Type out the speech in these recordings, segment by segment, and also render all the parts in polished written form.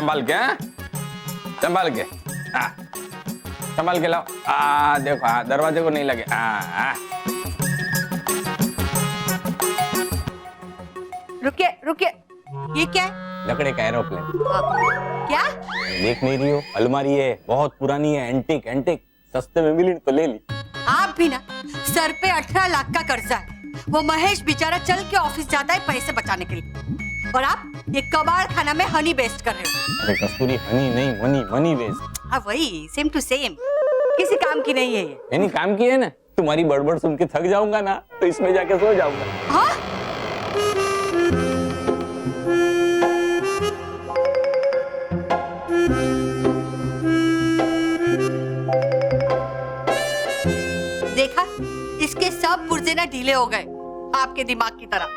संभाल के, हाँ? संभाल के, हाँ, संभाल के लाओ। देखो, हाँ, दरवाजे को नहीं लगे। रुकिए रुकिए, ये क्या है? लकड़े का एरोप्लेन। क्या? देख नहीं रही हो? अलमारी है, बहुत पुरानी है, एंटीक एंटीक, सस्ते में मिली तो ले ली। आप भी ना, सर पे 18 लाख का कर्जा है। वो महेश बेचारा चल के ऑफिस जाता है पैसे बचाने के लिए, और आप ये कबाड़ खाना में हनी वेस्ट कर रहे हो। अरे कस्तूरी, हनी नहीं, मनी, मनी वेस्ट। हाँ वही, सेम टू सेम, किसी काम की नहीं है ये। यानी काम की है ना? तुम्हारी बड़बड़ सुन के थक जाऊंगा ना, तो इसमें जाके सो जाऊंगा। हाँ? देखा, इसके सब पुर्जे ना ढीले हो गए आपके दिमाग की तरह।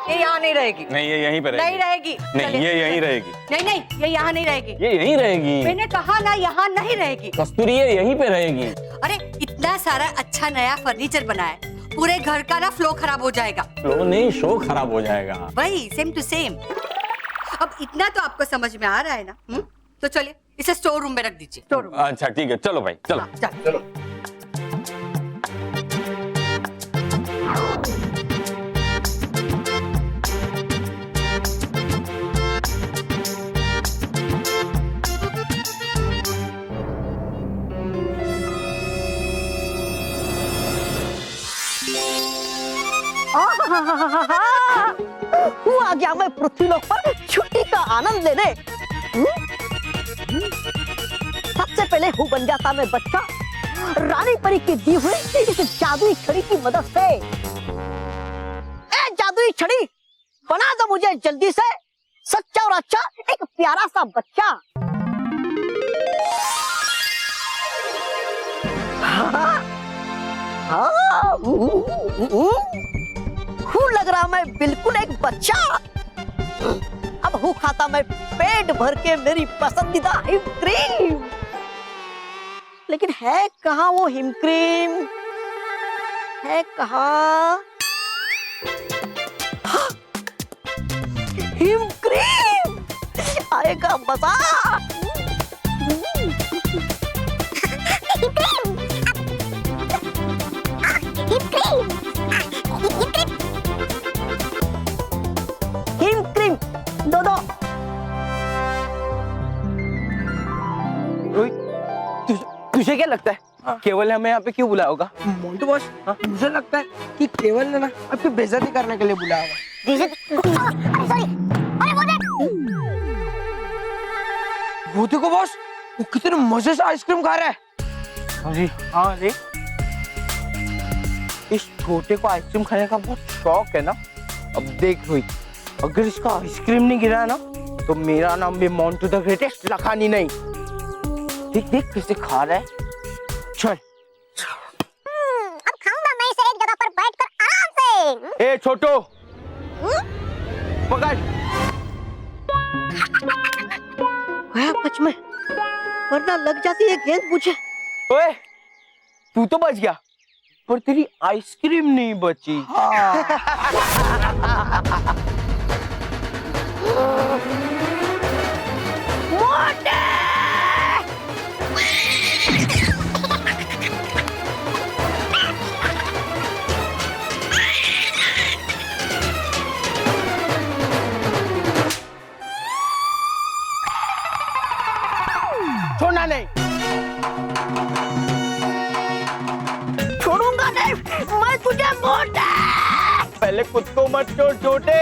ये यहाँ नहीं रहेगी। नहीं, ये यहीं पे रहेगी। नहीं रहेगी। नहीं, ये यहीं रहेगी। नहीं नहीं, ये यहाँ नहीं रहेगी। ये यहीं रहेगी। मैंने कहा ना, यहाँ नहीं रहेगी। कस्तूरी, ये यहीं पे रहेगी। अरे इतना सारा अच्छा नया फर्नीचर बना है, पूरे घर का ना फ्लो खराब हो जाएगा। फ्लो नहीं, शो खराब हो जाएगा। वही, सेम टू सेम। अब इतना तो आपको समझ में आ रहा है ना? तो चलिए इसे स्टोर रूम में रख दीजिए। Store room. अच्छा ठीक है, चलो भाई, चलो। हाँ, चलो। हूँ आ गया मैं पृथ्वीलोक पर छुट्टी का आनंद लेने। सबसे पहले हूँ बन जाता मैं बच्चा, रानी परी की दी हुई इस जादुई छड़ी की मदद से। ए जादुई छड़ी, बना दो मुझे जल्दी से सच्चा और अच्छा एक प्यारा सा बच्चा। लग रहा मैं बिल्कुल एक बच्चा। अब हूँ खाता मैं पेट भर के मेरी पसंदीदा हिम क्रीम। लेकिन है कहाँ वो हिम क्रीम? है कहाँ? हिम क्रीम आएगा मजा। हिम क्रीम दो दो। तुझे क्या लगता है केवल ने हमें यहाँ पे क्यों बुलाया होगा? मोंटू बॉस, मुझे लगता है कि केवल ने ना आपकी बेइज्जती करने के लिए बुलाया होगा। वो देखो बॉस, वो कितने मजे से आइसक्रीम खा रहा है। जी हाँ जी, इस छोटे को आइसक्रीम खाने का बहुत शौक है ना। अब देख रोहित, अगर इसका आइसक्रीम नहीं गिरा ना तो मेरा नाम भी मोंटू द ग्रेटेस्ट लखानी नहीं। देख देख कैसे खा रहा है। चल अब खाऊंगा मैं इसे एक जगह पर बैठकर आराम से। ए छोटो, पकड़। बच में, वरना लग जाती है गेंद मुझे। ओए, तू तो बच गया पर तेरी आइसक्रीम नहीं बची। मोटे! छोड़ना नहीं। छोड़ूंगा नहीं मैं तुझे मोटे। पहले खुद को मत छोड़ छोटे,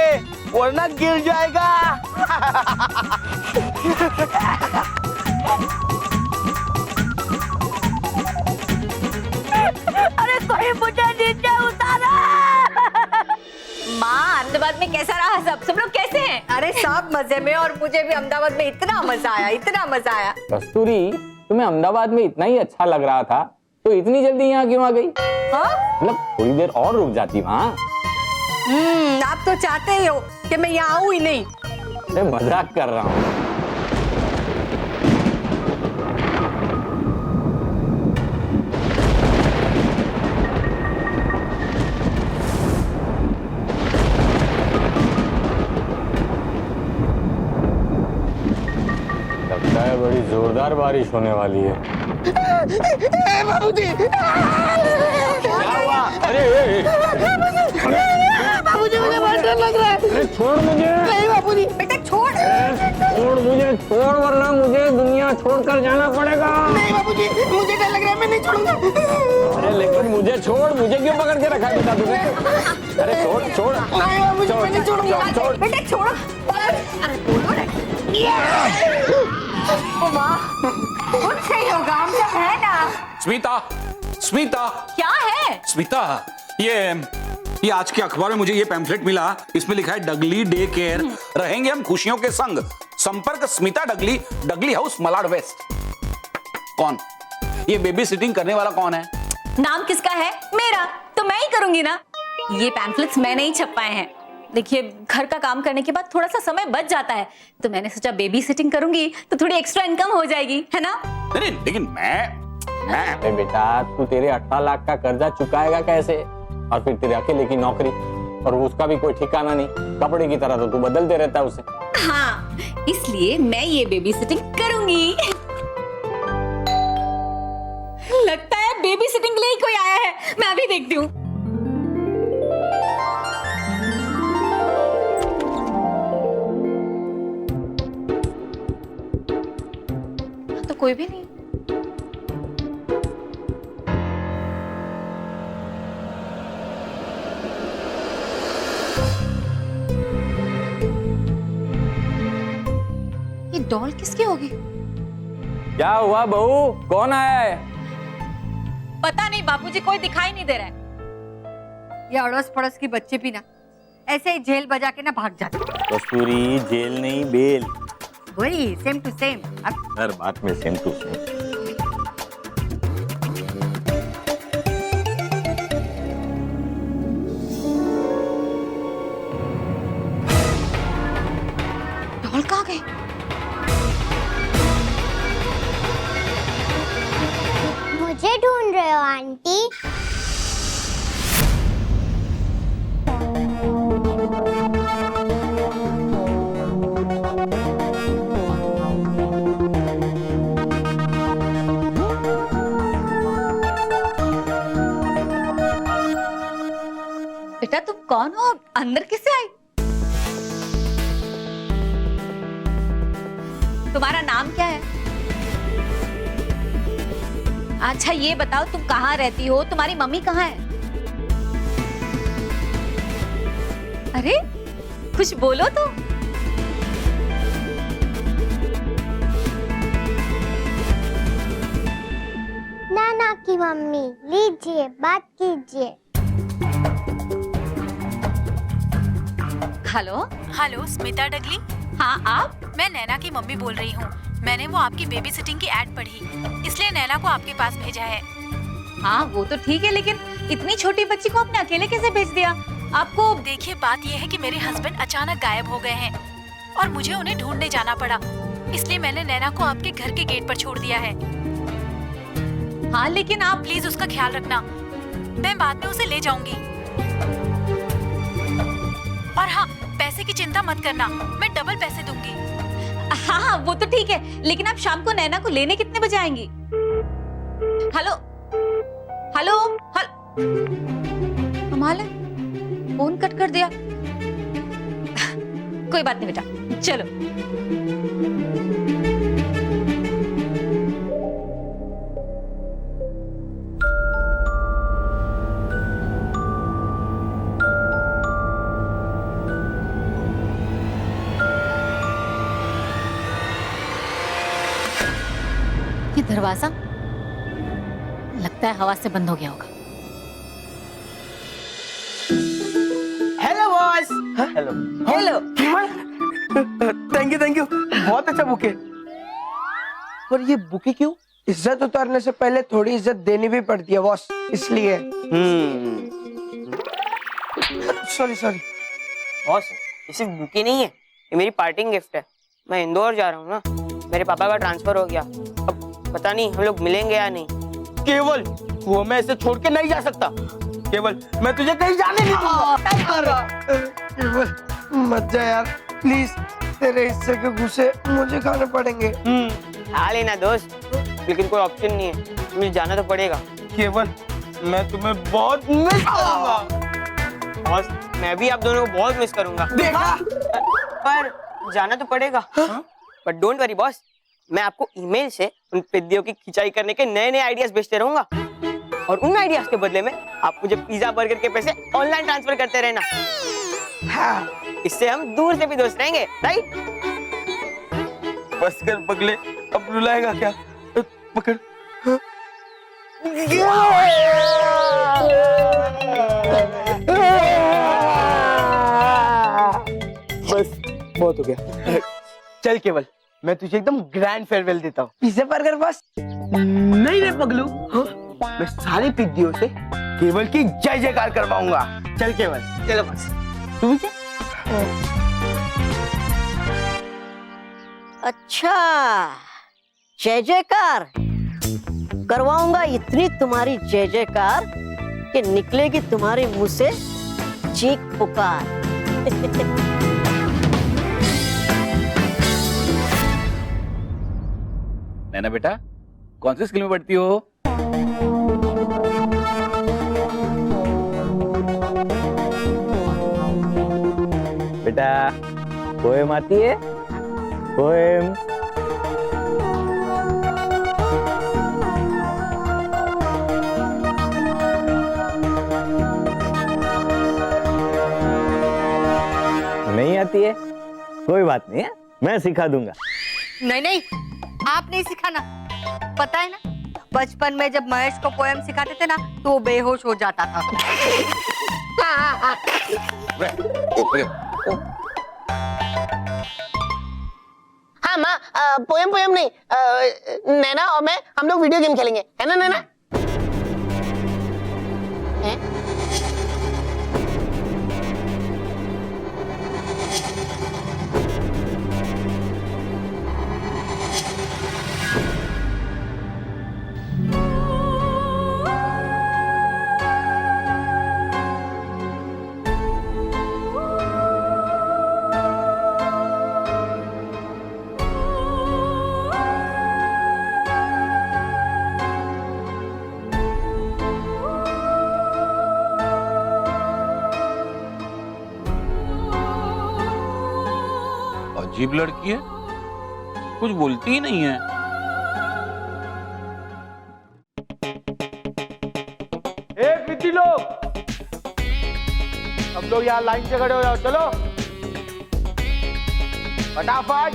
वरना गिर जाएगा। अरे कोई मुझे नीचे उतारा। माँ, अहमदाबाद में कैसा रहा? सब लोग कैसे हैं? अरे सब मजे में, और मुझे भी अहमदाबाद में इतना मजा आया, इतना मजा आया। कस्तूरी, तुम्हें अहमदाबाद में इतना ही अच्छा लग रहा था तो इतनी जल्दी यहाँ क्यों आ गई? मतलब थोड़ी देर और रुक जाती वहाँ। आप तो चाहते ही हो कि मैं यहाँ आऊँ ही नहीं। मैं मजाक कर रहा हूँ। जोरदार बारिश होने वाली है। बाबूजी, क्या हुआ? अरे बाबूजी मुझे बहुत डर लग रहा है। अरे छोड़ मुझे। नहीं बाबूजी, बेटा छोड़। छोड़ मुझे, छोड़ वरना मुझे दुनिया छोड़कर जाना पड़ेगा। नहीं बाबूजी, मुझे डर लग रहा है, मैं नहीं छोड़ूंगा। अरे लेकिन मुझे छोड़, मुझे क्यों पकड़ के रखा है बेटा तूने? अरे छोड़ छोड़। नहीं बाबूजी, मैं नहीं छोड़ूंगा। छोड़। बेटा छोड़ो। अरे बोलो ना। ओ माँ, कुछ नहीं होगा, हम सब है ना। स्मिता, स्मिता, क्या है? स्मिता, ये आज के अखबार में मुझे ये पैम्फलेट मिला। इसमें लिखा है डगली डे केयर, रहेंगे हम खुशियों के संग। संपर्क स्मिता डगली, डगली हाउस मलाड वेस्ट। कौन ये बेबी सिटिंग करने वाला कौन है? नाम किसका है? मेरा। तो मैं ही करूंगी ना। ये पैम्फलेट्स मैंने ही छपवाए हैं। देखिए, घर का काम करने के बाद थोड़ा सा समय बच जाता है, तो मैंने सोचा बेबी सिटिंग करूंगी तो थोड़ी एक्स्ट्रा इनकम हो जाएगी, है ना? नहीं, लेकिन मैं अरे बेटा, तू तेरे 18 लाख का कर्जा चुकाएगा कैसे? और फिर तेरे अकेले की नौकरी, और उसका भी कोई ठिकाना नहीं। कपड़े की तरह तो तू बदलते रहता है उसे। हाँ, इसलिए मैं ये बेबी सिटिंग करूंगी। लगता है बेबी सिटिंग के लिए ही कोई आया है। मैं अभी देखती हूँ। तो कोई भी नहीं। ये डॉल किसकी होगी? क्या हुआ बहू, कौन आया है? पता नहीं बापूजी, कोई दिखाई नहीं दे रहा है। ये अड़ोस पड़ोस की बच्चे भी ना ऐसे ही झेल बजा के ना भाग जाते। कस्तूरी, जेल नहीं बेल। वही सेम टू सेम। हर बात में सेम टू सेम। डॉल कहाँ गए? मुझे ढूंढ रहे हो आंटी? बेटा तुम कौन हो? अंदर किससे आई? तुम्हारा नाम क्या है? अच्छा ये बताओ, तुम कहाँ रहती हो? तुम्हारी मम्मी कहाँ है? अरे कुछ बोलो तो। नाना की मम्मी, लीजिए बात कीजिए। हेलो। हेलो स्मिता डगली। हाँ आप? मैं नैना की मम्मी बोल रही हूँ। मैंने वो आपकी बेबी सिटिंग की एड पढ़ी, इसलिए नैना को आपके पास भेजा है। हाँ वो तो ठीक है, लेकिन इतनी छोटी बच्ची को आपने अकेले कैसे भेज दिया? आपको देखिए, बात ये है कि मेरे हस्बैंड अचानक गायब हो गए हैं और मुझे उन्हें ढूंढने जाना पड़ा, इसलिए मैंने नैना को आपके घर के गेट पर छोड़ दिया है। हाँ लेकिन आप प्लीज उसका ख्याल रखना, मैं बाद में उसे ले जाऊंगी। और हाँ, पैसे की चिंता मत करना, मैं डबल पैसे दूंगी। हाँ हाँ वो तो ठीक है, लेकिन आप शाम को नैना को लेने कितने बजे आएंगी? हेलो हेलो कमाल है, फोन कट कर दिया। कोई बात नहीं बेटा, चलो। ये दरवाजा लगता है हवा से बंद हो गया होगा। Hello boss. Hello. Hello. Thank you बहुत अच्छा बुके। पर ये बुके क्यों? इज्जत उतारने से पहले थोड़ी इज्जत देनी भी पड़ती है बॉस, इसलिए। सॉरी बॉस, ये सिर्फ बुके नहीं है, ये मेरी पार्टिंग गिफ्ट है। मैं इंदौर जा रहा हूँ ना, मेरे पापा का ट्रांसफर हो गया, अब पता नहीं हम लोग मिलेंगे या नहीं। केवल वो मैं ऐसे छोड़ के नहीं जा सकता। केवल मैं तुझे कहीं जाने नहीं दूंगा। केवल मत जा यार प्लीज, तेरे हिस्से के घुसे मुझे खाने पड़ेंगे। खा लेना दोस्त, लेकिन कोई ऑप्शन नहीं है, मुझे जाना तो पड़ेगा। केवल मैं तुम्हें बहुत मिस करूंगा। बॉस मैं भी आप दोनों को बहुत मिस करूंगा। देखा? पर जाना तो पड़ेगा। पर डोंट वरी बॉस, मैं आपको ईमेल से उन पिद्दियों की खिंचाई करने के नए नए आइडियाज भेजते रहूंगा, और उन आइडियाज के बदले में आप मुझे पिज्जा बर्गर के पैसे ऑनलाइन ट्रांसफर करते रहना। हाँ, इससे हम दूर से भी दोस्त रहेंगे, राइट? बस कर पगले, अब रुलाएगा क्या? पकड़। बस बहुत हो गया। चल केवल, मैं तुझे एकदम ग्रैंड फेयरवेल देता हूँ। Pizza burger boss? नहीं रे पगलू, मैं सारे पिद्दियों से केवल की जय जयकार करवाऊंगा। चल केवल। चलो बस। तू भी चल। अच्छा, जय जयकार करवाऊंगा। इतनी तुम्हारी जय जयकार कि निकलेगी तुम्हारे मुंह से चीख पुकार। नैना बेटा, कौन सी स्कूल में पढ़ती हो? बेटा पोएम आती है? पोएम। नहीं आती है? कोई बात नहीं है, मैं सिखा दूंगा। नहीं नहीं, आप नहीं सिखाना। पता है ना, बचपन में जब महेश को पोएम सिखाते थे ना तो वो बेहोश हो जाता था। हाँ माँ, पोएम पोएम नहीं, नैना और मैं हम लोग वीडियो गेम खेलेंगे, है ना नैना? हैं? अजीब लड़की है, कुछ बोलती ही नहीं है। ए पिद्दी लोग, सब लोग यहाँ लाइन से खड़े हो जाओ। चलो फटाफट।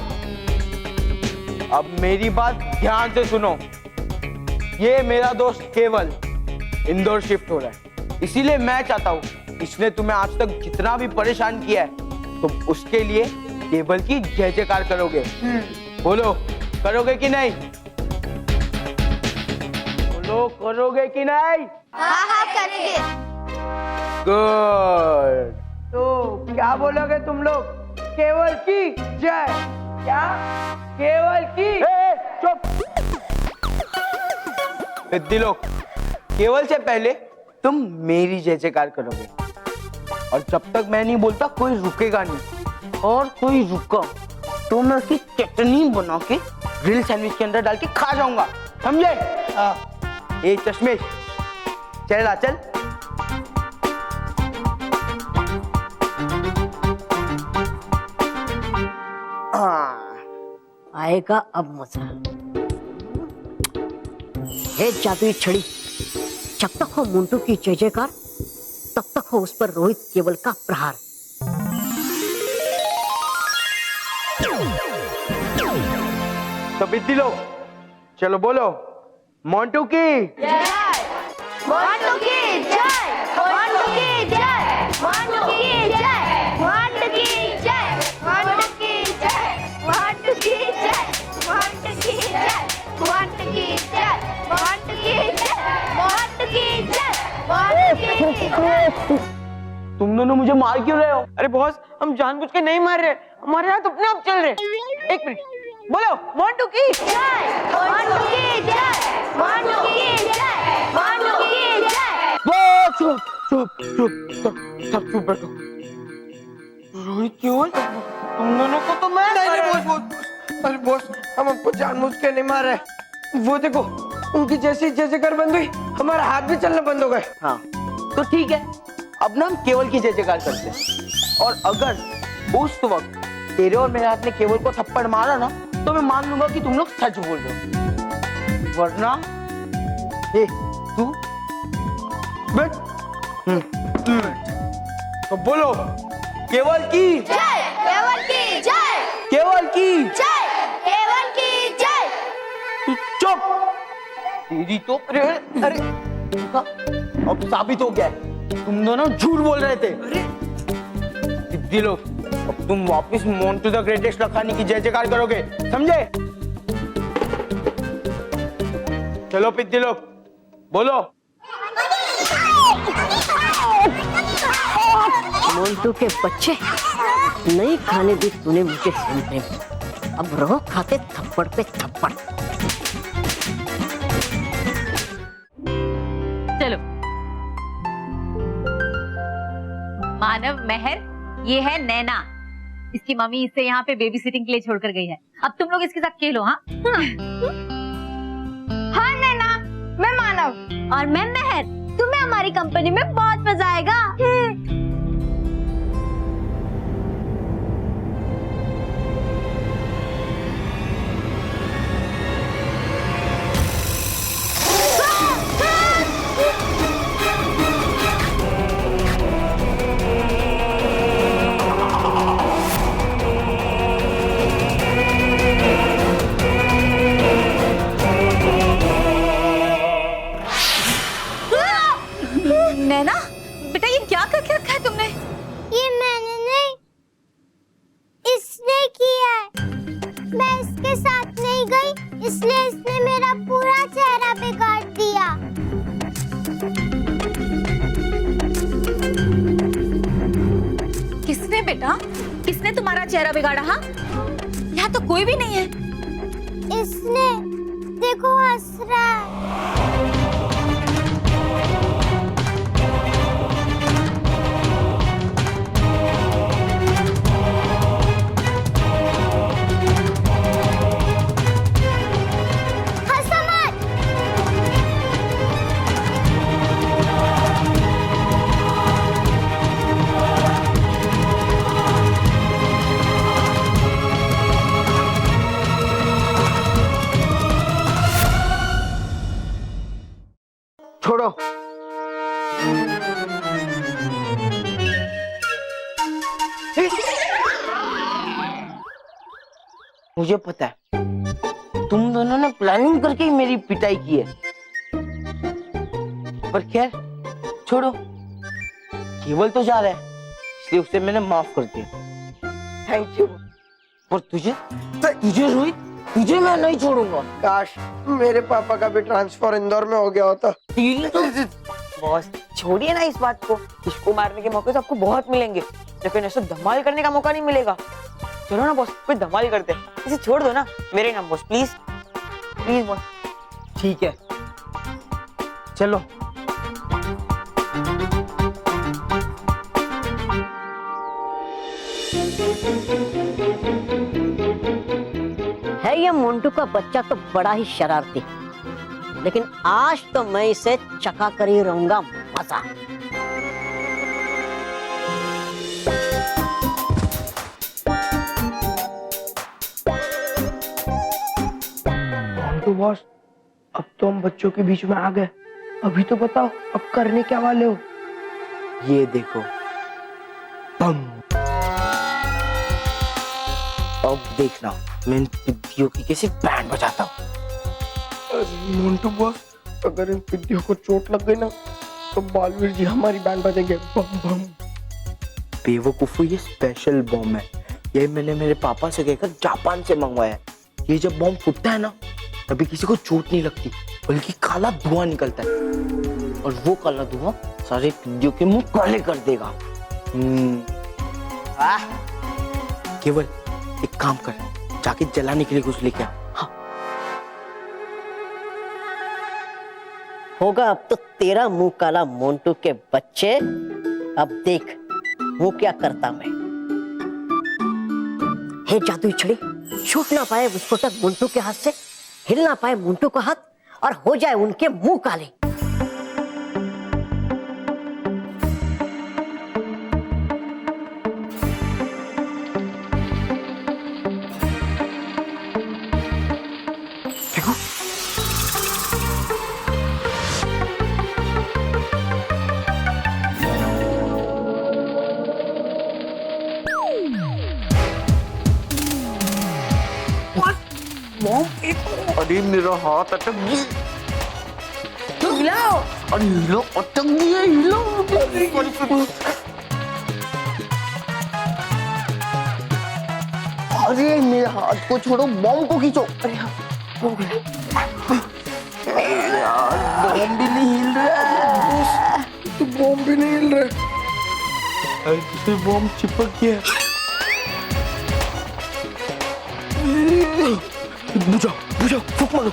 अब मेरी बात ध्यान से सुनो। ये मेरा दोस्त केवल इंदौर शिफ्ट हो रहा है, इसीलिए मैं चाहता हूँ इसने तुम्हें आज तक जितना भी परेशान किया है तुम उसके लिए केवल की जय जयकार करोगे। बोलो, करोगे कि नहीं? बोलो, करोगे कि नहीं? हाँ हाँ करेंगे। गुड। तो क्या बोलोगे तुम लोग? केवल की जय। क्या? केवल की। चुप। सिद्धि लोग, केवल से पहले तुम मेरी जय जयकार करोगे, और जब तक मैं नहीं बोलता कोई रुकेगा नहीं, और कोई रुका तो मैं उसकी चटनी बना के ग्रिल सैंडविच के अंदर डाल के खा जाऊंगा, समझे? ए चश्मे, चल आ चल। आएगा अब मजा। हे जादुई छड़ी, जब तक हो मुंटू की जय जयकार तब तक हो उस पर रोहित केवल का प्रहार। तो बिद्दी लोग, चलो बोलो, मोंटू की मोंटू की जय, मोंटू की जय, मोंटू की जय, मोंटू की जय, मोंटू की जय, मोंटू की जय, मोंटू की जय, मोंटू की जय, मोंटू की जय, मोंटू की जय, मोंटू की जय। तुम दोनों मुझे मार क्यों रहे हो? अरे बॉस, हम जानबूझ के नहीं मार रहे, हमारे हाथ अपने आप चल रहे। एक मिनट, बोलो, मोंटू की जय, मोंटू की जय, मोंटू की जय, मोंटू की जय। चुप चुप चुप, सब चुप बैठो। रोहित केवल, तुम दोनों को तो मैं नहीं बोल बोल। अरे बॉस, हम आपको जानबूझ के नहीं मार रहे। वो देखो, उनकी जैसे जयकार बंद हुई, हमारा हाथ भी चलना बंद हो गए। हाँ तो ठीक है, अब ना हम केवल की जय जयकार करते हैं। और अगर उस वक्त तेरे और मेरे हाथ ने केवल को थप्पड़ मारा ना, तो मैं मान लूंगा कि तुम लोग सच बोल रहे हो। वरना ए तू बैठ। तो बोलो, केवल की जय, केवल की जय, केवल की जय, केवल की जय। चुप। तेरी तो अरे अरे अब साबित हो गया है, तुम दोनों झूठ बोल रहे थे। सिद्धि लोग, अब तुम वापस मोंटू द ग्रेटेस्ट लखानी की जय जयकार करोगे, समझे? चलो पिद्दी लोग, बोलो। मोंटू के बच्चे, नहीं खाने दी तूने मुझे सुनते, अब रहो खाते थप्पड़ पे थप्पड़। चलो। मानव, महर, ये है नैना। इसकी मम्मी इसे यहाँ पे बेबी सिटिंग के लिए छोड़कर गई है। अब तुम लोग इसके साथ खेलो। हाँ हाँ नैना, मैं मानव और मैं महर। तुम्हें हमारी कंपनी में बहुत मजा आएगा। नैना, बेटा ये क्या करके रखा है तुमने? ये मैंने नहीं, इसने किया है। मैं इसके साथ नहीं गई, इसलिए इसने मेरा पूरा चेहरा बिगाड़ दिया। किसने बेटा? किसने तुम्हारा चेहरा बिगाड़ा? हाँ, यहाँ तो कोई भी नहीं है। इसने, देखो हंस रहा है। हंसो मत। छोड़ो। मुझे पता है तुम दोनों ने प्लानिंग करके ही मेरी पिटाई की है, पर खैर छोड़ो। केवल तो जा रहा है, इसलिए उसे मैंने माफ कर दिया। Thank you. पर तुझे रोहित, तुझे मैं नहीं छोड़ूंगा। काश मेरे पापा का भी ट्रांसफर इंदौर में हो गया होता। बॉस छोड़िए ना इस बात को। इसको मारने के मौके तो आपको बहुत मिलेंगे, लेकिन ऐसे धमाल करने का मौका नहीं मिलेगा। चलो ना बॉस, कोई धमाल करते हैं। इसे छोड़ दो ना, मेरे नाम बॉस, प्लीज प्लीज बॉस। ठीक है, चलो। है ये मोंटू का बच्चा तो बड़ा ही शरारती, लेकिन आज तो मैं इसे चका कर ही रहूंगा। मजा। तो बॉस, अब तो हम बच्चों के बीच में आ गए। अभी तो बताओ अब करने क्या वाले हो? ये देखो, बम। अब देखना मैं इन पिद्दियों की कैसे बैंड बजाता हूँ। अरे मोंटू बॉस, अगर इन पिद्दियों को चोट लग गई ना, तो बालवीर जी हमारी बैंड बजेंगे। बम बम। बेवकूफो, ये स्पेशल बम है। ये मैंने मेरे पापा से कहकर जापान से मंगवाया है। ये जब बम फूटता है ना, तभी किसी को चोट नहीं लगती, बल्कि काला धुआं निकलता है, और वो काला धुआं सारे पिद्दियों के मुंह काले कर देगा। केवल एक काम कर, जाके जलाने के लिए कुछ लेके आ। हाँ। होगा अब तो तेरा मुंह काला, मोंटू के बच्चे। अब देख वो क्या करता मैं। हे जादुई छड़ी, छूट ना पाए विस्फोटक मुंटू के हाथ से, हिल ना पाए मुंटू का हाथ और हो जाए उनके मुंह काले। अरे मेरा हाथ अटक गया। हिलाओ। अरे हिलो, अटक गया, हिलो। अरे मेरे हाथ को छोड़ो, बॉम्ब को खींचो। अरे हाँ, यार बॉम्ब भी नहीं हिल रहा। तो बॉम्ब भी नहीं हिल रहा। ऐसे बॉम्ब चिपक गया। बुझाओ, बुझाओ, फूक मारो।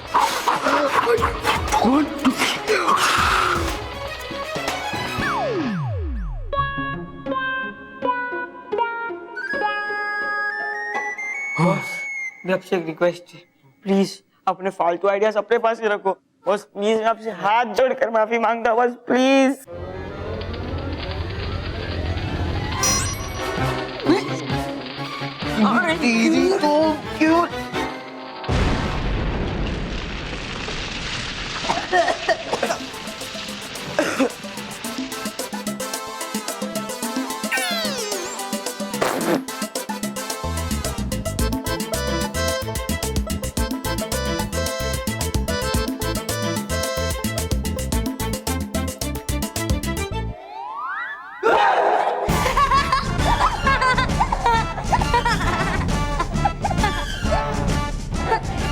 आपसे एक रिक्वेस्ट है, प्लीज अपने फालतू आइडियाज अपने पास ही रखो बस। प्लीज मैं आपसे हाथ जोड़कर माफी मांगता हूँ बस, प्लीज। दीदी तो क्यों?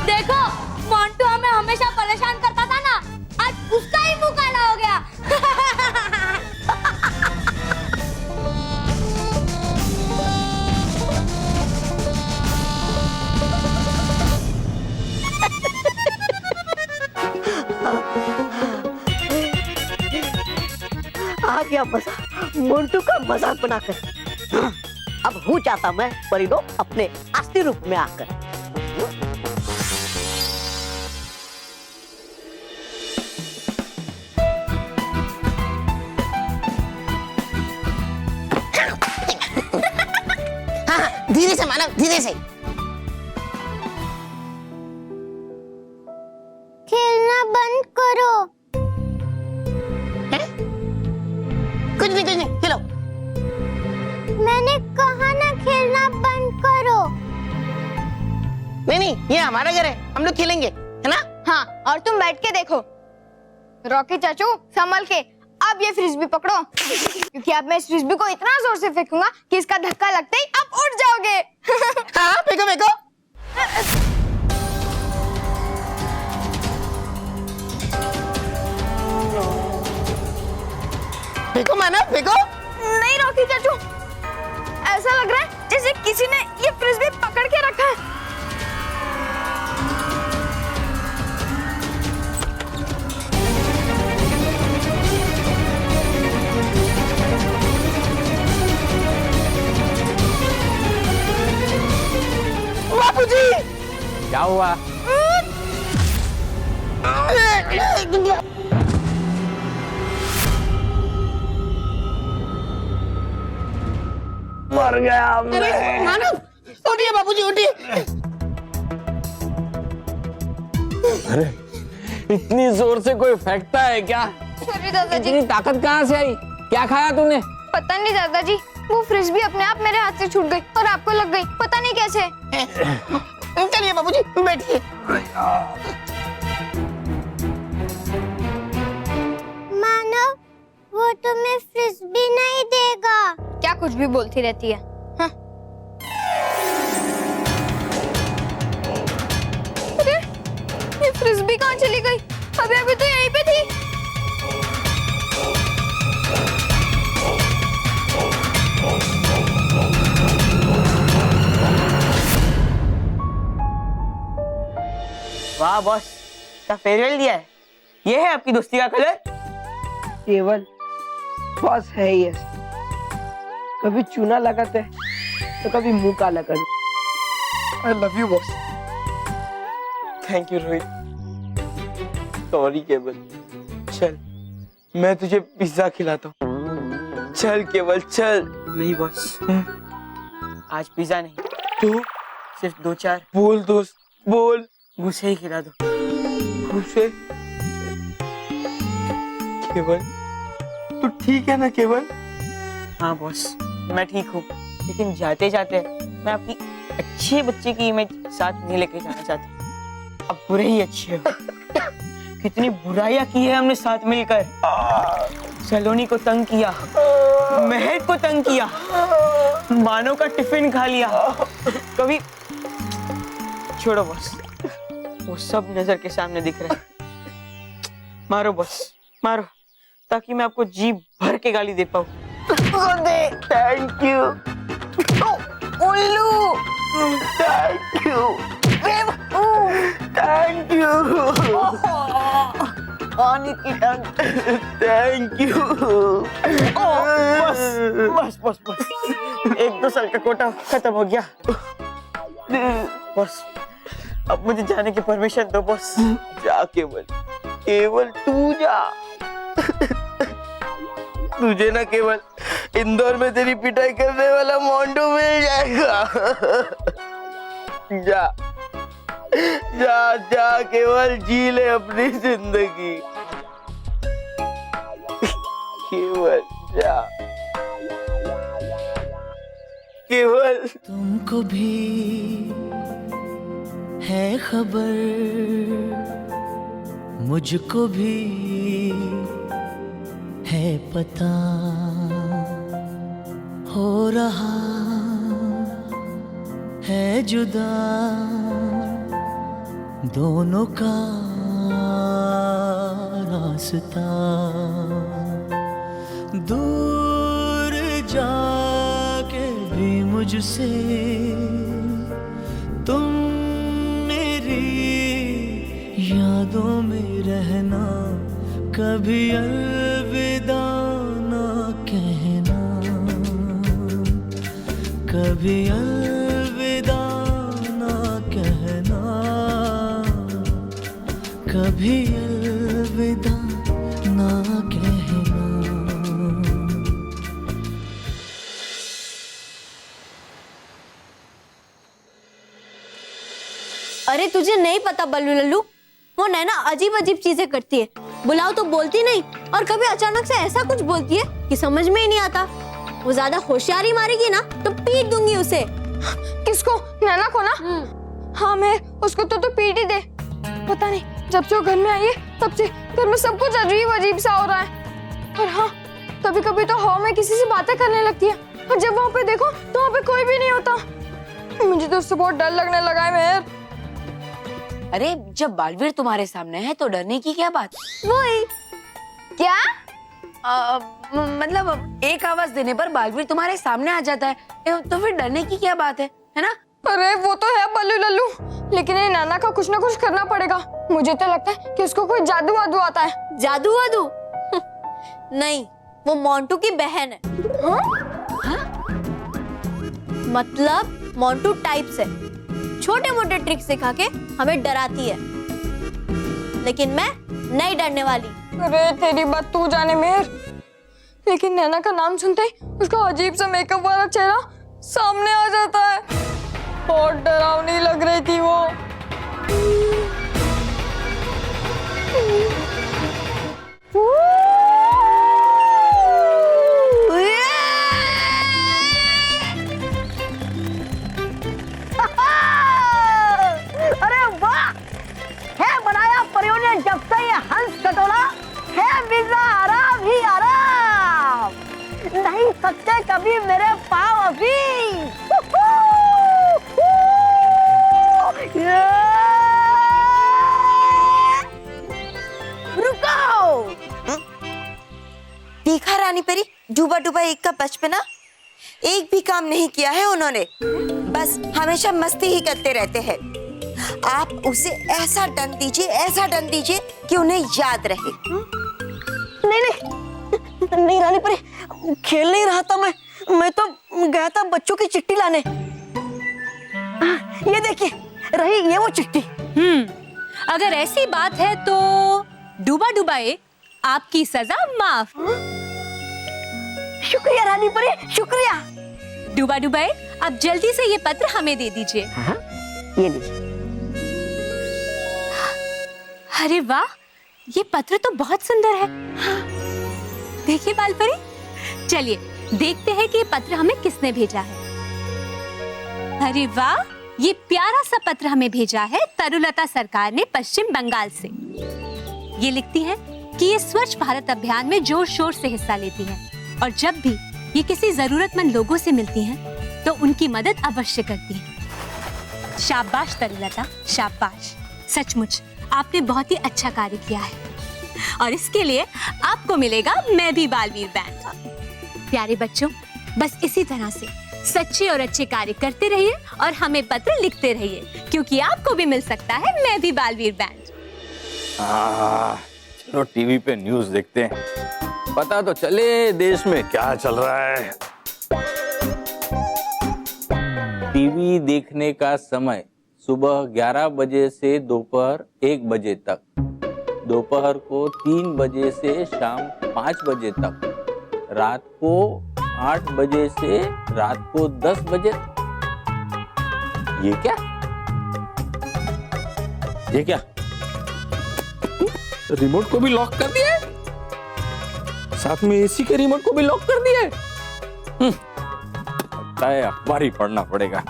देखो मोंटू हमें हमेशा परेशान करता था ना, आज उसका ही मुंह काला हो गया। आ गया मजा मोंटू का मजाक बनाकर। अब हूँ चाहता मैं परिणो अपने असली रूप में आकर। धीरे से मानव, धीरे से। खेलना बंद करो। कुछ नहीं, चलो। मैंने कहा ना खेलना बंद करो। नहीं, ये हमारा घर है, हम लोग खेलेंगे, है ना? हाँ, और तुम बैठ के देखो। रॉकी चाचू संभल के, अब ये फ्रिस्बी पकड़ो, क्योंकि अब मैं इस फ्रिस्बी को इतना जोर से फेंकूंगा कि इसका धक्का लगते ही आप उठ जाओगे। हाँ, फेंको, फेंको। फेंको मानव, फेंको। नहीं रॉकी चाचू, ऐसा लग रहा है जैसे किसी ने ये फ्रिस्बी पकड़ के रखा है। बापूजी, क्या हुआ? मर गया मैं। अरे मानव, उठिए बापूजी, उठिए। अरे इतनी जोर से कोई फेंकता है क्या? सॉरी दादाजी। इतनी ताकत कहाँ से आई? क्या खाया तूने? पता नहीं दादाजी, वो फ्रिस्बी अपने आप मेरे हाथ से छूट गई और आपको लग गई, पता नहीं कैसे। चलिए बापूजी, बैठिए। मानव, वो तुम्हें फ्रिस्बी नहीं देगा। क्या कुछ भी बोलती रहती है। हाँ। अरे, ये फ्रिस्बी कहाँ चली गई? अभी तो यहीं पे थी। वाह बॉस, क्या फेयरवेल दिया है। ये है आपकी दोस्ती का कलर? केवल बस है ही ऐसा, कभी चूना लगाते तो कभी मुंह काला कर। I love you boss. Thank you Rohit. Sorry केवल। चल मैं तुझे पिज्जा खिलाता हूँ। चल केवल चल। नहीं बॉस, आज पिज्जा नहीं, तो सिर्फ 2-4 बोल दोस्त बोल। घुसे ही खिला दो। उसे केवल तू ठीक है ना केवल? हाँ बॉस, मैं ठीक हूँ, लेकिन जाते जाते मैं अपनी अच्छे बच्चे की इमेज साथ नहीं लेके जाना चाहता। अब बुरे ही अच्छे हो। कितनी बुराइयां की है हमने साथ मिलकर। सलोनी को तंग किया, महक को तंग किया, मानो का टिफिन खा लिया। कभी छोड़ो बॉस, वो सब नजर के सामने दिख रहा है। मारो बॉस, मारो, ताकि मैं आपको जी भर के गाली दे पाऊं। थैंक यू उल्लू, थैंक यू थैंक यू पानी की टंक। Thank you. बस बस बस बस, 1-2 साल का कोटा खत्म हो गया। बस अब मुझे जाने की परमिशन दो बॉस। जा केवल, केवल तू जा। तुझे ना केवल इंदौर में तेरी पिटाई करने वाला मोंटू मिल जाएगा। जा जा जा केवल, जी ले अपनी जिंदगी। केवल जा केवल। तुमको भी है खबर, मुझको भी है पता, हो रहा है जुदा दोनों का रास्ता। दूर जाके भी मुझसे तुम मेरी यादों में रहना, कभी अलविदा ना कहना, कभी अलविदा ना कहना, कभी अलविदा ना कहना। अरे तुझे नहीं पता बल्लू लल्लू, वो नैना अजीब अजीब चीजें करती है। बुलाओ तो बोलती नहीं, और कभी अचानक से ऐसा कुछ बोलती है कि समझ में ही नहीं आता। वो ज्यादा होशियारी मारेगी ना तो पीट दूंगी उसे। किसको? नैना को ना? हाँ मैं उसको तो पीट ही दे। पता नहीं, जब से वो घर में आई है तब से घर में सब कुछ अजीब अजीब सा हो रहा है। और हाँ, कभी कभी तो हवा में किसी से बातें करने लगती है, और जब वहाँ पे देखो तो वहाँ पे कोई भी नहीं होता। मुझे तो उससे बहुत डर लगने लगा है मेहर। अरे जब बालवीर तुम्हारे सामने है तो डरने की क्या बात? वही क्या? मतलब एक आवाज देने पर बालवीर तुम्हारे सामने आ जाता है, तो फिर डरने की क्या बात है ना? अरे वो तो है बल्लू लल्लू, लेकिन ये नाना का कुछ ना कुछ करना पड़ेगा। मुझे तो लगता है कि उसको कोई जादू वादू आता है। जादू वादू? नहीं, वो मोंटू की बहन है। हाँ? मतलब मोंटू टाइप से छोटे मोटे ट्रिक सिखा के हमें डराती है, लेकिन मैं नहीं डरने वाली। अरे तेरी बात तू जाने मेहर, लेकिन नैना का नाम सुनते ही उसका अजीब सा मेकअप वाला चेहरा सामने आ जाता है। बहुत डरावनी लग रही थी वो। अरे वाह, है बनाया परियों ने जब से ये हंस कटोला, है बिगड़ा आराम ही आराम, नहीं सकते कभी मेरे पाँव अभी। रुको। देखा रानी परी, डूबा डूबा एक का बचपना, एक भी काम नहीं किया है उन्होंने, बस हमेशा मस्ती ही करते रहते हैं। आप उसे ऐसा दंड दीजिए, ऐसा दंड दीजिए कि उन्हें याद रहे। नहीं नहीं नहीं रानी परी, खेल नहीं रहा था मैं तो गया था बच्चों की चिट्ठी लाने। ये देखिए रही ये वो चिट्ठी। अगर ऐसी बात है तो डूबा डूबा एक, आपकी सजा माफ। शुक्रिया रानी परी, शुक्रिया। डूबा डूबा एक, आप जल्दी से ये पत्र हमें दे दीजिए। ये लीजिए। अरे वाह, ये पत्र तो बहुत सुंदर है। देखिए बालपरी, चलिए देखते हैं कि ये पत्र हमें किसने भेजा है। अरे वाह, ये प्यारा सा पत्र हमें भेजा है तरुलता सरकार ने पश्चिम बंगाल से। ये लिखती हैं कि ये स्वच्छ भारत अभियान में जोर शोर से हिस्सा लेती हैं और जब भी ये किसी जरूरतमंद लोगों से मिलती हैं तो उनकी मदद अवश्य करती हैं। शाबाश तरुलता, शाबाश। सचमुच आपने बहुत ही अच्छा कार्य किया है और इसके लिए आपको मिलेगा मैं भी बालवीर बैंड। प्यारे बच्चों, बस इसी तरह से सच्चे और अच्छे कार्य करते रहिए और हमें पत्र लिखते रहिए, क्योंकि आपको भी मिल सकता है मैं भी बालवीर बैंड। चलो टीवी पे न्यूज़ देखते हैं, पता तो चले देश में क्या चल रहा है। टीवी देखने का समय सुबह 11 बजे से दोपहर 1 बजे तक, दोपहर को 3 बजे से शाम 5 बजे तक, रात को 8 बजे से रात को 10 बजे। ये क्या? ये क्या? रिमोट को भी लॉक कर दिया है, साथ में एसी के रिमोट को भी लॉक कर दिया है। लगता है अखबार ही पढ़ना पड़ेगा।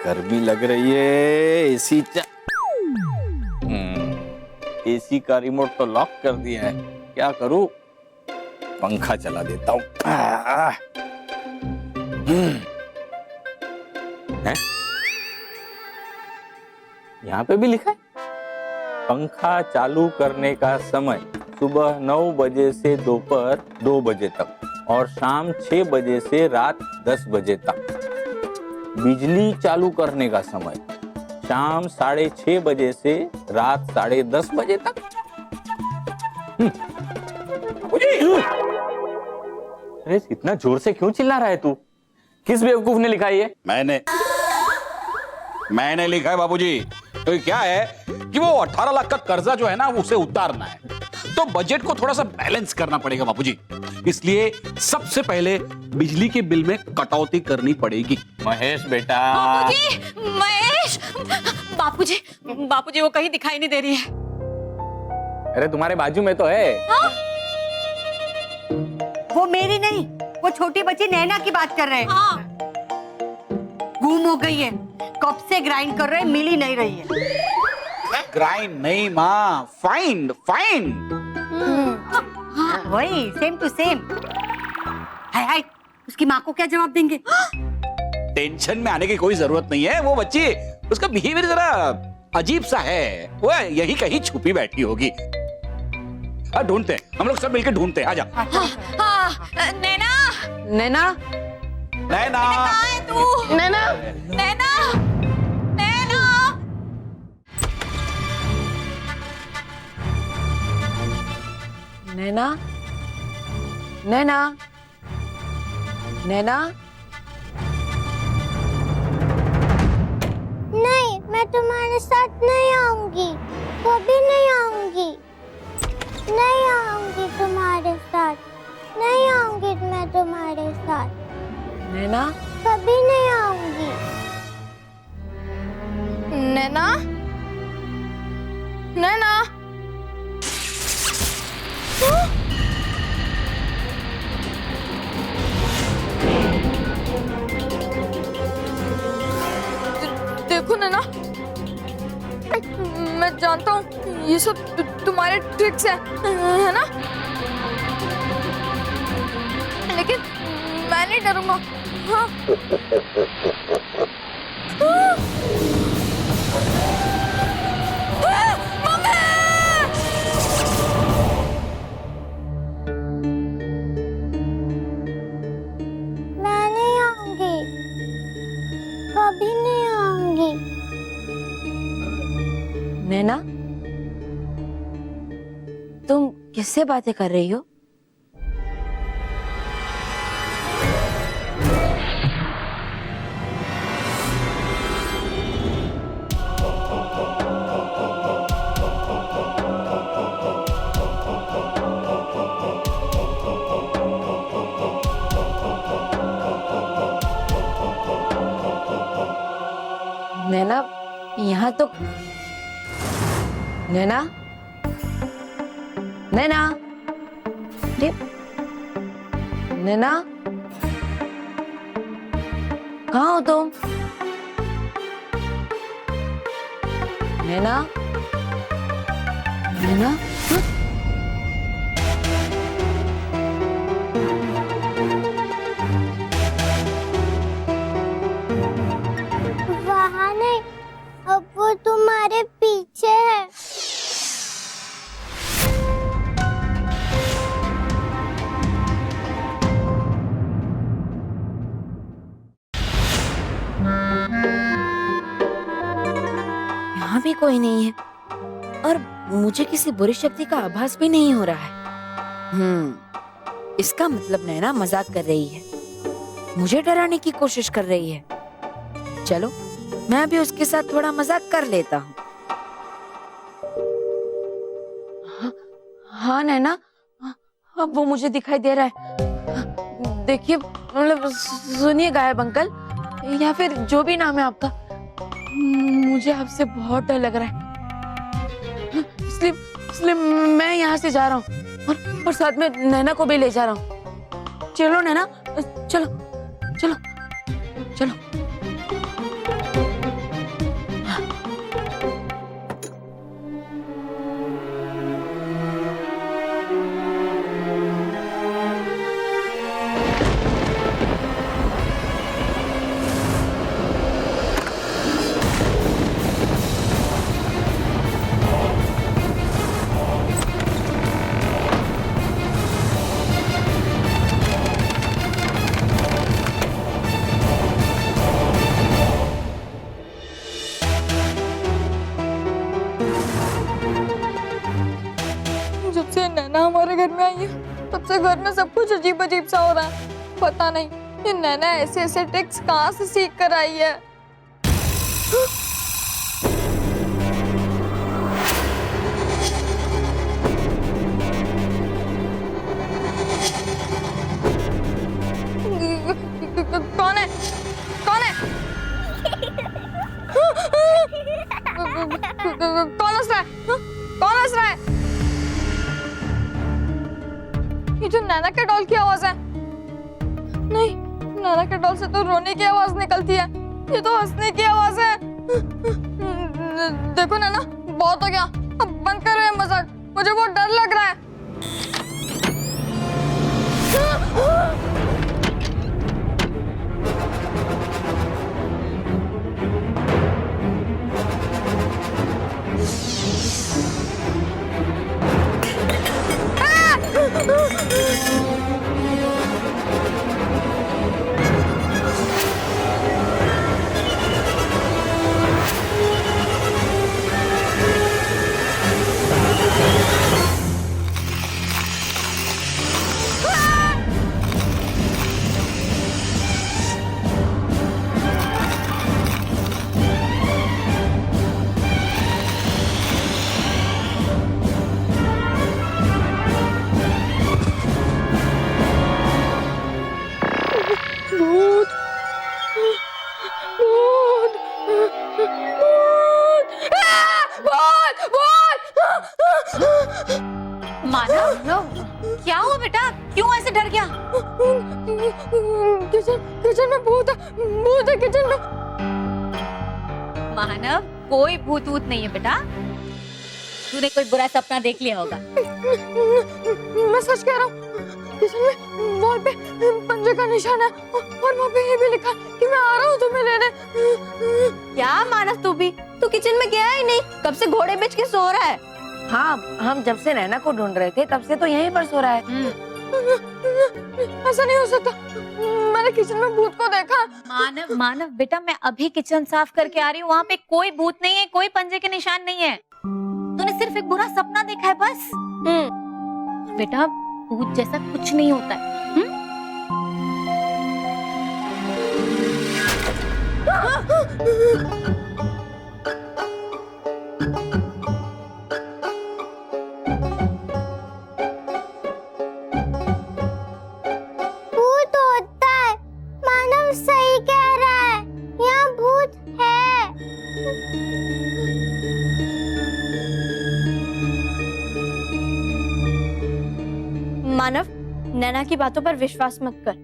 गर्मी लग रही है, एसी एसी का रिमोट तो लॉक कर दिया है, क्या करूं? पंखा चला देता हूं। यहाँ पे भी लिखा है पंखा चालू करने का समय सुबह 9 बजे से दोपहर 2 बजे तक और शाम 6 बजे से रात 10 बजे तक। बिजली चालू करने का समय शाम 6:30 बजे से रात 10:30 बजे तक। अरे इतना जोर से क्यों चिल्ला रहा है तू? किस बेवकूफ ने लिखा ये? मैंने लिखा है बाबूजी। तो क्या है कि वो 18 लाख का कर्जा जो है ना उसे उतारना है, तो बजट को थोड़ा सा बैलेंस करना पड़ेगा बाबूजी। इसलिए सबसे पहले बिजली के बिल में कटौती करनी पड़ेगी। महेश बेटा। बापूजी, महेश, बापूजी, बापूजी वो कहीं दिखाई नहीं दे रही है। अरे तुम्हारे बाजू में तो है। वो मेरी नहीं, वो छोटी बच्ची नैना की बात कर रहे हैं। गुम हो गई है, कब से ग्राइंड कर रहे हैं, मिल ही नहीं रही है। ग्राइंड नहीं माँ, फाइंड फाइंड। वही सेम टू सेम। हाय हाय, उसकी माँ को क्या जवाब देंगे? टेंशन में आने की कोई जरूरत नहीं है। वो बच्ची, उसका बिहेवियर जरा अजीब सा है, वो यही कहीं छुपी बैठी होगी। ढूंढते हैं, हम लोग सब मिलकर ढूंढते हैं। आजा। नैना, नैना, नैना, कहाँ है तू? नैना, नैना, नैना। नैना, नैना, नैना। नहीं, मैं तुम्हारे साथ नहीं आऊंगी, कभी नहीं आऊंगी, नहीं आऊंगी तुम्हारे साथ, नहीं आऊंगी मैं तुम्हारे साथ, नैना, कभी नहीं आऊंगी। नैना, नैना। देखो नैना, मैं जानता हूँ ये सब तुम्हारे ट्रिक्स है ना, लेकिन मैं नहीं डरूंगा। हाँ? मैं नहीं आऊंगी, कभी नहीं आऊंगी। नैना, तुम किससे बातें कर रही हो? नैना, यहाँ तो नैना, नैना, अरे नैना, कहाँ हो तुम? नैना, नैना, हाँ? वहाँ नहीं, अब वो तुम्हारे पीछे है। यहाँ भी कोई नहीं है और मुझे किसी बुरी शक्ति का आभास भी नहीं हो रहा है। इसका मतलब नैना मजाक कर रही है, मुझे डराने की कोशिश कर रही है। चलो मैं भी उसके साथ थोड़ा मजाक कर लेता हूँ। हाँ नैना, अब वो मुझे दिखाई दे रहा है। देखिए, मतलब सुनिए गायब अंकल, या फिर जो भी नाम है आपका, मुझे आपसे बहुत डर लग रहा है। इसलिए मैं यहाँ से जा रहा हूँ और साथ में नैना को भी ले जा रहा हूँ। चलो नैना, चलो चलो चलो। जब से नैना हमारे घर में आई है तब से घर में सब कुछ अजीब अजीब सा हो रहा है। पता नहीं ये नैना ऐसे ऐसे ट्रिक्स कहाँ से सीख कर आई है। कौन है? कौन है? कौन हंस रहा है? कौन हंस रहा है? ये जो नैना के डॉल की आवाज है। नहीं, नैना के डॉल से तो रोने की आवाज निकलती है, ये तो हंसने की आवाज है। देखो नैना, बहुत हो गया, अब बंद करो ये मजाक, मुझे बहुत डर लग रहा है। मानव, क्या हुआ बेटा, क्यों ऐसे डर गया? किचन में भूत है किचन में। मानव, कोई भूत वूत नहीं है बेटा, तूने कोई बुरा सपना देख लिया होगा। मैं सच कह रहा हूँ, किचन में वॉल पे पंजे का निशान है और वहाँ पे ये भी लिखा कि मैं आ रहा हूँ तुम्हें लेने। क्या मानस, तू किचन में गया ही नहीं, कब से घोड़े बेच के सो रहा है? हाँ, हम जब से नैना को ढूंढ रहे थे तब से तो यहीं पर सो रहा है। ऐसा नहीं हो सकता, मैंने किचन में भूत को देखा। मानव बेटा, मैं अभी किचन साफ करके आ रही हूँ, वहाँ पे कोई भूत नहीं है, कोई पंजे के निशान नहीं है। तूने सिर्फ सिर्फ एक बुरा सपना देखा है बस। बेटा भूत जैसा कुछ नहीं होता है। भूत होता है, मानव सही कह रहा है, यहाँ भूत है। मानव, नैना की बातों पर विश्वास मत कर।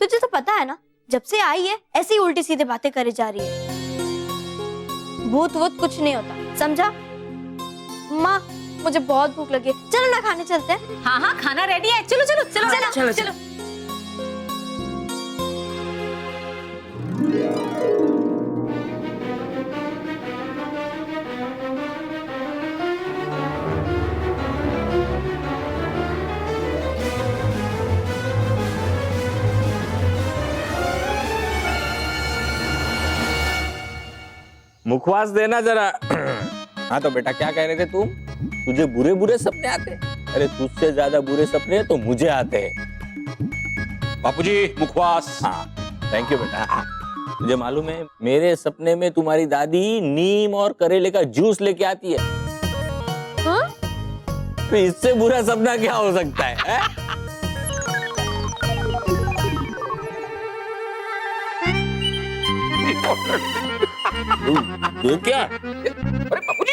तुझे तो पता है ना, जब से आई है ऐसी उल्टी सीधे बातें करे जा रही है। भूत वूत कुछ नहीं होता, समझा? माँ, मुझे बहुत भूख लगी है, चलो ना खाने चलते हैं। हाँ हाँ, खाना रेडी है, चलो चलो चलो चलो चलो, चलो। मुखवास देना जरा। हाँ तो बेटा क्या कह रहे थे तुम? तुझे बुरे बुरे सपने आते? अरे तुझसे ज्यादा बुरे सपने तो मुझे आते हैं। बापूजी मुखवास। हाँ थैंक यू बेटा। तुझे मालूम है मेरे सपने में तुम्हारी दादी नीम और करेले का जूस लेके आती है। हाँ? तो इससे बुरा सपना क्या हो सकता है? ये क्या? अरे बापूजी,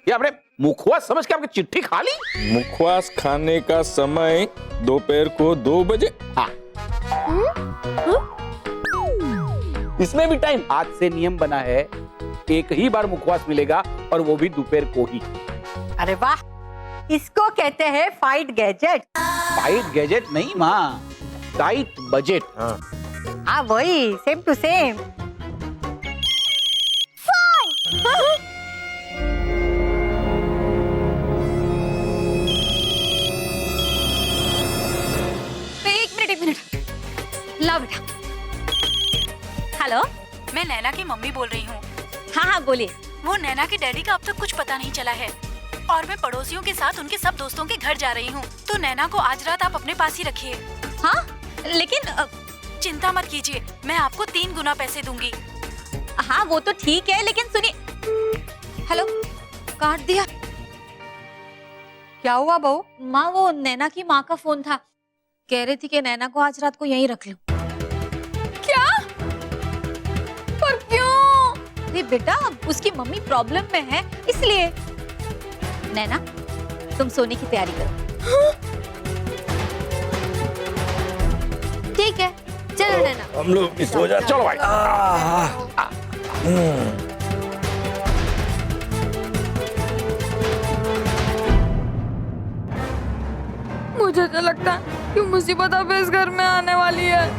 ये आपने मुखवास समझ के आपकी चिट्ठी खा ली? मुखवास खाने का समय दोपहर को 2 बजे। हाँ। इसमें भी टाइम? आज से नियम बना है, एक ही बार मुखवास मिलेगा और वो भी दोपहर को ही। अरे वाह, इसको कहते हैं फाइट गैजेट। फाइट गैजेट नहीं माँ, टाइट बजट। हाँ वही, सेम टू सेम। एक मिनट लाओ बेटा। हेलो, मैं नैना की मम्मी बोल रही हूँ। हाँ हाँ बोलिए। वो नैना के डैडी का अब तक कुछ पता नहीं चला है और मैं पड़ोसियों के साथ उनके सब दोस्तों के घर जा रही हूँ, तो नैना को आज रात आप अपने पास ही रखिए। हाँ लेकिन चिंता मत कीजिए, मैं आपको 3 गुना पैसे दूंगी। हाँ वो तो ठीक है, लेकिन सुनिए। हेलो, काट दिया। क्या हुआ बहू? माँ, वो नैना की माँ का फोन था, कह रही थी कि नैना को आज रात को यहीं रख लो। क्या? पर क्यों? अरे बेटा, उसकी मम्मी प्रॉब्लम में है इसलिए। नैना, तुम सोने की तैयारी करो। ठीक है, चलो नैना। हम लोग भी सो जाते। चलो भाई। मुझे तो लगता है कि मुसीबत अब इस घर में आने वाली है।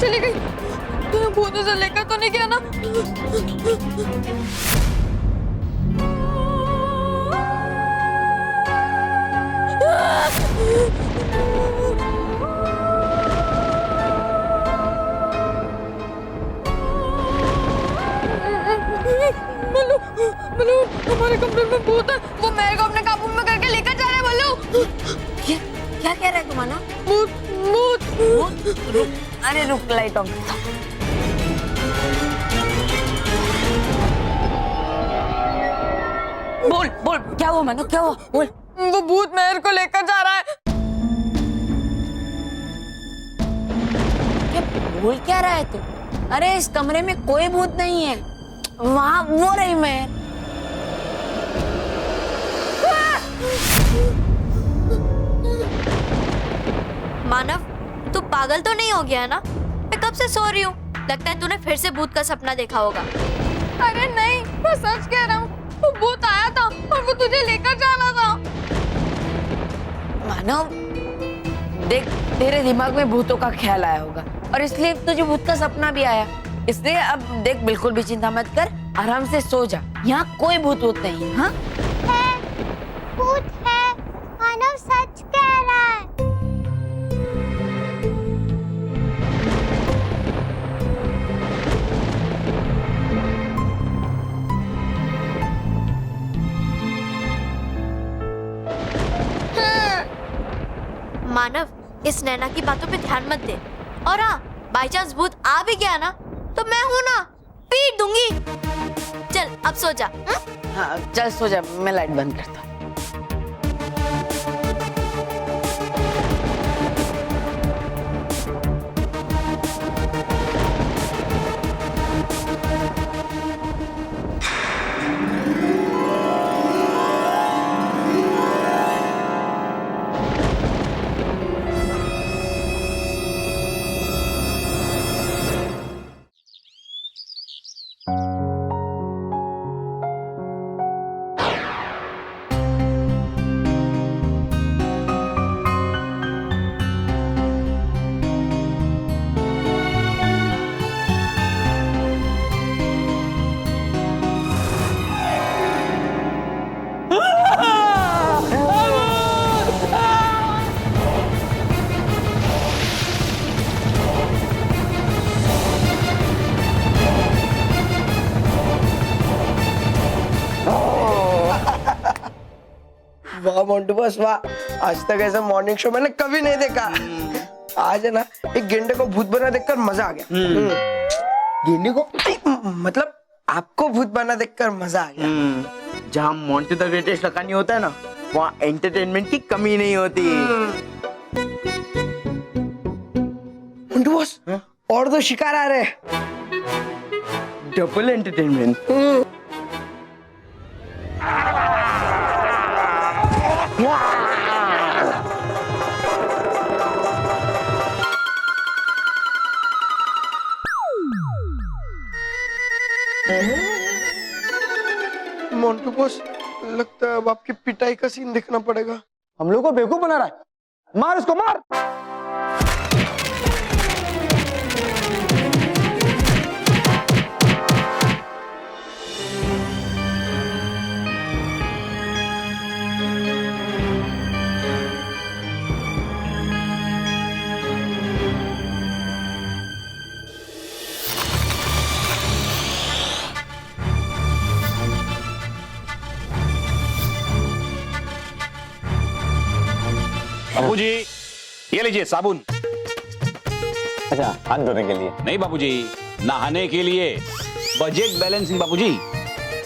चली गई। तो भूत उसे लेकर तो नहीं गया ना? बल्लू, बल्लू, हमारे कमरे में भूत है। वो मेरे को अपने काबू में करके लेकर जा रहे हैं बल्लू। क्या कह रहा है तुम्हारा? भूत, भूत, भूत? रुक, अरे रुक, लाइट ऑन करता हूं। बोल बोल, क्या हुआ मानो, क्या हुआ? बोल। वो भूत मेहर को लेकर जा रहा है। क्या बोल क्या रहा है तू? अरे इस कमरे में कोई भूत नहीं है, वहां वो रही मैं। मानव, तू पागल तो नहीं हो गया ना? मैं कब से सो रही हूँ। लगता है तूने फिर से भूत का सपना देखा होगा। अरे नहीं, मैं सच कह रहा हूँ। वो भूत आया था और वो तुझे लेकर जा रहा था। मानव, देख तेरे दिमाग में भूतों का ख्याल आया होगा और इसलिए तुझे भूत का सपना भी आया। इसलिए अब देख, बिल्कुल भी चिंता मत कर, आराम से सो जा। यहाँ कोई भूत वूत नहीं है। हाँ, भूत है, मानव सच कह रहा है। मानव, इस नैना की बातों पे ध्यान मत दे। और हाँ, बाई चांस भूत आ भी गया ना तो मैं हूं ना, पीट दूंगी। चल अब सो जा। हाँ चल सो जा, मैं लाइट बंद करता हूँ। वाह मोंटू बॉस वाह, आज तक ऐसा मॉर्निंग शो मैंने कभी नहीं देखा। आज है ना एक गेंडे को भूत बना देखकर मजा आ गया। गेंडे को मतलब आपको भूत बना देखकर मजा आ गया। जहाँ मोंटू द ग्रेटेस्ट लखानी होता है ना, वहाँ एंटरटेनमेंट की कमी नहीं होती। मोंटू बॉस, और दो शिकार आ रहे हैं। Double entertainment. मोंटू बॉस, लगता है अब आपकी पिटाई का सीन देखना पड़ेगा। हम लोग को बेवकूफ बना रहा है। मार उसको, मार। बाबूजी, ये लीजिए साबुन। अच्छा, हाथ धोने के लिए? नहीं बाबूजी, नहाने के लिए। बजट बैलेंसिंग बाबूजी।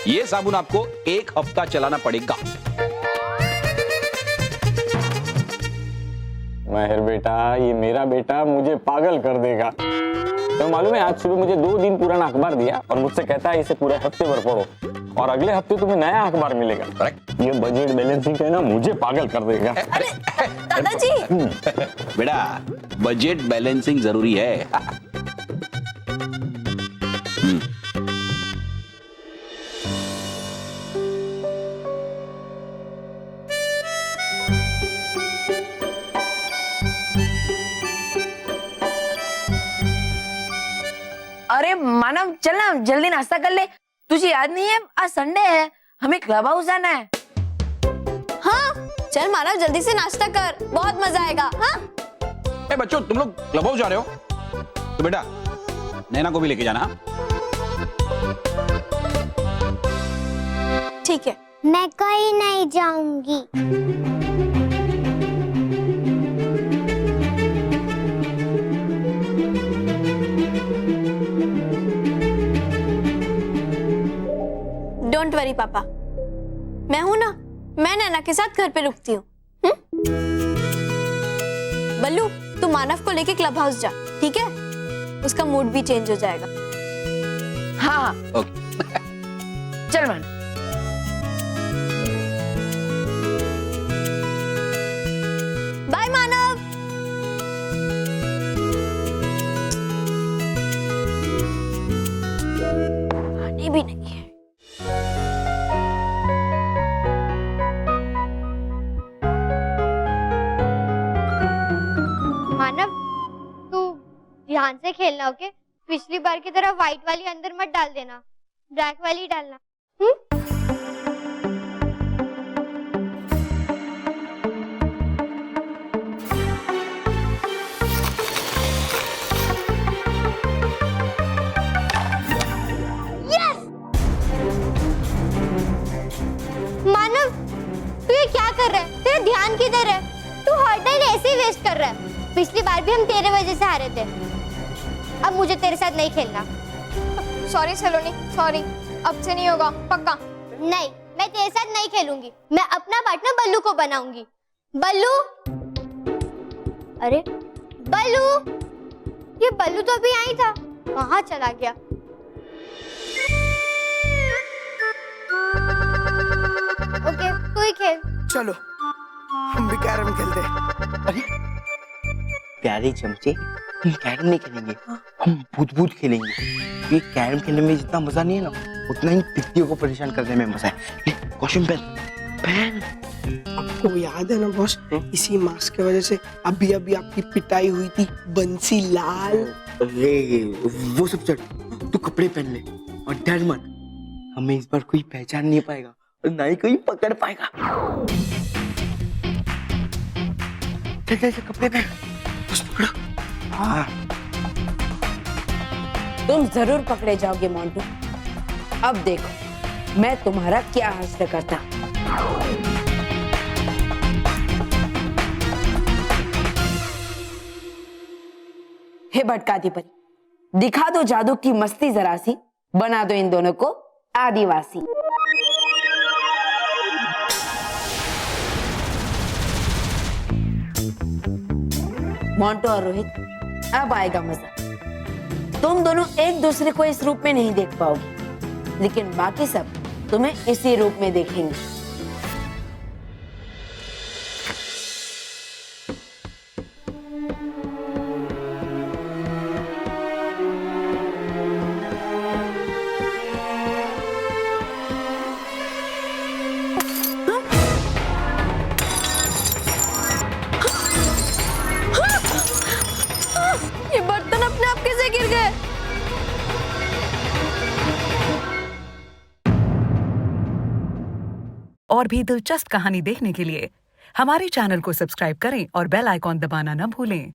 ये साबुन आपको 1 हफ्ता चलाना पड़ेगा। महर बेटा, ये मेरा बेटा मुझे पागल कर देगा। तो मालूम है, आज सुबह मुझे 2 दिन पुराना अखबार दिया और मुझसे कहता है इसे पूरे हफ्ते भर पढ़ो और अगले हफ्ते तुम्हें नया अखबार मिलेगा। ये बजट बैलेंसिंग है ना, मुझे पागल कर देगा। अरे दादाजी, बेटा, बजट बैलेंसिंग जरूरी है। अरे मानव चल ना जल्दी नाश्ता कर ले। तुझे याद नहीं है आज संडे है, हमें क्लब हाउस जाना है। हाँ चल मानव जल्दी से नाश्ता कर, बहुत मजा आएगा। हाँ ए बच्चों, तुम लोग क्लब हाउस जा रहे हो तो बेटा नैना को भी लेके जाना। ठीक है। मैं कहीं नहीं जाऊंगी। डोंट वरी पापा, मैं हूं ना, मैं नैना के साथ घर पे रुकती हूँ। बल्लू तू मानव को लेके क्लब हाउस जा, ठीक है? उसका मूड भी चेंज हो जाएगा। हाँ ओके। चल मानव। बाय मानव। आने भी नहीं है। मानव तू ध्यान से खेलना, ओके? पिछली बार की तरह व्हाइट वाली अंदर मत डाल देना, ब्लैक वाली डालना। मानव तू ये क्या कर रहा है? तेरा ध्यान किधर है? तू हर टाइम ऐसे ही वेस्ट कर रहा है। पिछली बार भी हम तेरे वजह से हारे थे। अब मुझे तेरे साथ नहीं खेलना। सॉरी सलोनी, सॉरी। अब से नहीं होगा, पक्का। नहीं, मैं तेरे साथ नहीं खेलूंगी। मैं अपना पार्टनर बल्लू को बनाऊंगी। बल्लू, अरे बल्लू, ये बल्लू तो अभी आई था, कहाँ चला गया? ओके तू ही खेल। चलो हम भी कैरम खेलते हैं। अरे प्यारे चमचे, हम कैरम नहीं खेलेंगे, हम भूत खेलेंगे। ये कैरम खेलने में जितना मजा नहीं है ना, उतना ही पित्तियों को परेशान करने में मजा है। कॉस्ट्यूम पहन। आपको याद है ना बॉस, इसी मास्क की वजह से अभी अभी आपकी पिटाई हुई थी बंसी लाल। अरे वो सब चल, तू कपड़े पहन ले और डर मत, हमें इस बार कोई पहचान नहीं पाएगा और ना ही कोई पकड़ पाएगा। चल कपड़े पहन, बस पकड़ो। हाँ तुम जरूर पकड़े जाओगे मोंटू। अब देखो मैं तुम्हारा क्या हासिल करता। हे भटकाती परी, दिखा दो जादू की मस्ती जरा सी, बना दो इन दोनों को आदिवासी। मोंटू और रोहित, अब आएगा मजा। तुम दोनों एक दूसरे को इस रूप में नहीं देख पाओगे, लेकिन बाकी सब तुम्हें इसी रूप में देखेंगे। ये बर्तन अपने आप कैसे गिर गए? और भी दिलचस्प कहानी देखने के लिए हमारे चैनल को सब्सक्राइब करें और बेल आइकॉन दबाना न भूलें।